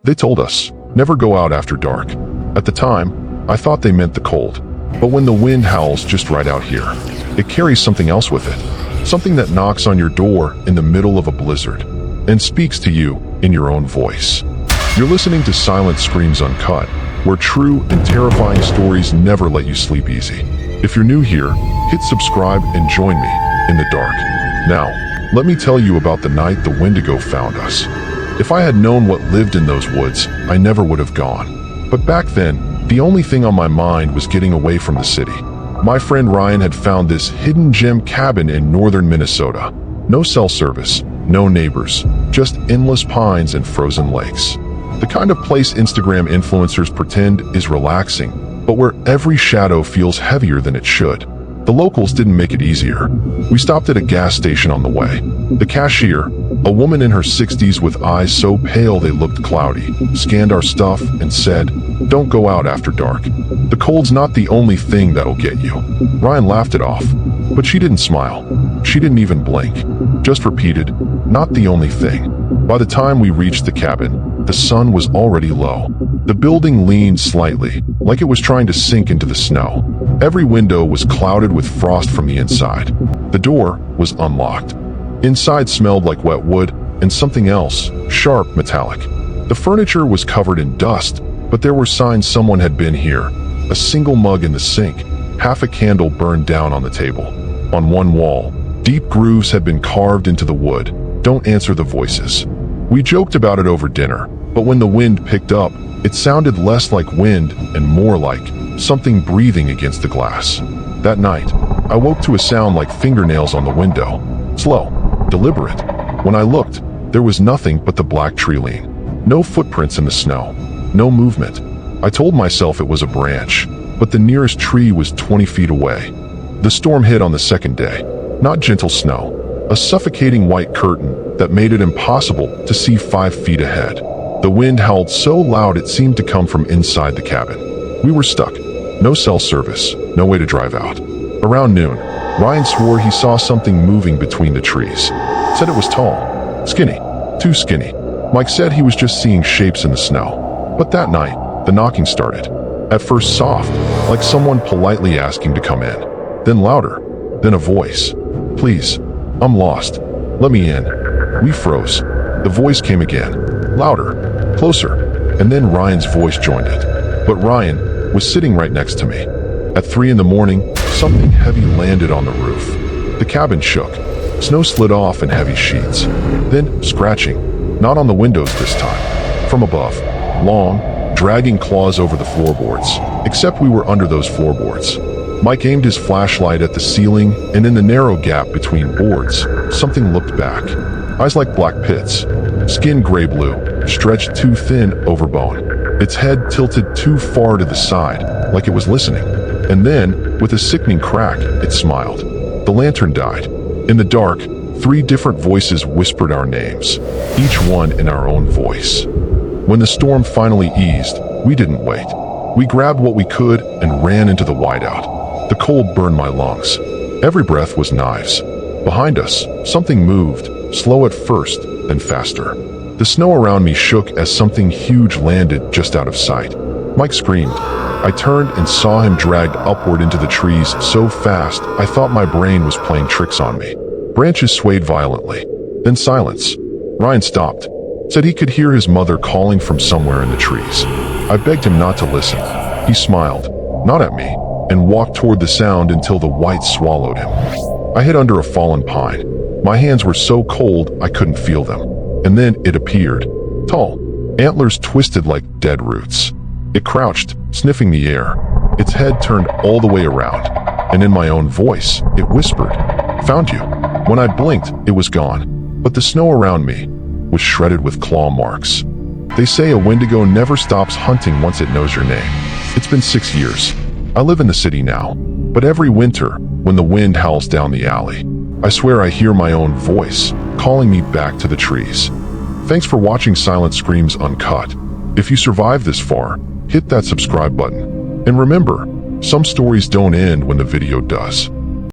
They told us, never go out after dark. At the time, I thought they meant the cold. But when the wind howls just right out here, it carries something else with it. Something that knocks on your door in the middle of a blizzard and speaks to you in your own voice. You're listening to Silent Screams Uncut, where true and terrifying stories never let you sleep easy. If you're new here, hit subscribe and join me in the dark. Now, let me tell you about the night the Wendigo found us. If I had known what lived in those woods, I never would have gone. But back then, the only thing on my mind was getting away from the city. My friend Ryan had found this hidden gem cabin in northern Minnesota. No cell service, no neighbors, just endless pines and frozen lakes. The kind of place Instagram influencers pretend is relaxing, but where every shadow feels heavier than it should. The locals didn't make it easier. We stopped at a gas station on the way. The cashier, a woman in her 60s with eyes so pale they looked cloudy, scanned our stuff and said, "Don't go out after dark. The cold's not the only thing that'll get you." Ryan laughed it off, but she didn't smile. She didn't even blink, just repeated, "Not the only thing." By the time we reached the cabin, the sun was already low. The building leaned slightly, like it was trying to sink into the snow. Every window was clouded with frost from the inside. The door was unlocked. Inside smelled like wet wood and something else, sharp, metallic. The furniture was covered in dust, but there were signs someone had been here. A single mug in the sink, half a candle burned down on the table. On one wall, deep grooves had been carved into the wood. "Don't answer the voices." We joked about it over dinner, but when the wind picked up, it sounded less like wind and more like something breathing against the glass. That night, I woke to a sound like fingernails on the window. Slow, deliberate. When I looked, there was nothing but the black tree-line. No footprints in the snow. No movement. I told myself it was a branch, but the nearest tree was 20 feet away. The storm hit on the second day. Not gentle snow. A suffocating white curtain that made it impossible to see 5 feet ahead. The wind howled so loud it seemed to come from inside the cabin. We were stuck. No cell service, no way to drive out. Around noon, Ryan swore he saw something moving between the trees. Said it was tall, skinny, too skinny. Mike said he was just seeing shapes in the snow. But that night, the knocking started. At first soft, like someone politely asking to come in. Then louder, then a voice. "Please, I'm lost. Let me in." We froze. The voice came again, louder, closer, and then Ryan's voice joined it. But Ryan was sitting right next to me. At 3 in the morning, something heavy landed on the roof. The cabin shook. Snow slid off in heavy sheets. Then scratching, not on the windows this time. From above, long, dragging claws over the floorboards. Except we were under those floorboards. Mike aimed his flashlight at the ceiling, and in the narrow gap between boards, something looked back. Eyes like black pits. Skin gray-blue, stretched too thin over bone. Its head tilted too far to the side, like it was listening. And then, with a sickening crack, it smiled. The lantern died. In the dark, 3 different voices whispered our names, each one in our own voice. When the storm finally eased, we didn't wait. We grabbed what we could and ran into the whiteout. The cold burned my lungs. Every breath was knives. Behind us, something moved, slow at first, then faster. The snow around me shook as something huge landed just out of sight. Mike screamed. I turned and saw him dragged upward into the trees so fast I thought my brain was playing tricks on me. Branches swayed violently. Then silence. Ryan stopped. Said he could hear his mother calling from somewhere in the trees. I begged him not to listen. He smiled, not at me, and walked toward the sound until the white swallowed him. I hid under a fallen pine. My hands were so cold I couldn't feel them. And then it appeared. Tall, antlers twisted like dead roots. It crouched, sniffing the air. Its head turned all the way around. And in my own voice, it whispered, "Found you." When I blinked, it was gone. But the snow around me was shredded with claw marks. They say a Wendigo never stops hunting once it knows your name. It's been 6 years. I live in the city now. But every winter, when the wind howls down the alley, I swear I hear my own voice calling me back to the trees. Thanks for watching Silent Screams Uncut. If you survived this far, hit that subscribe button. And remember, some stories don't end when the video does.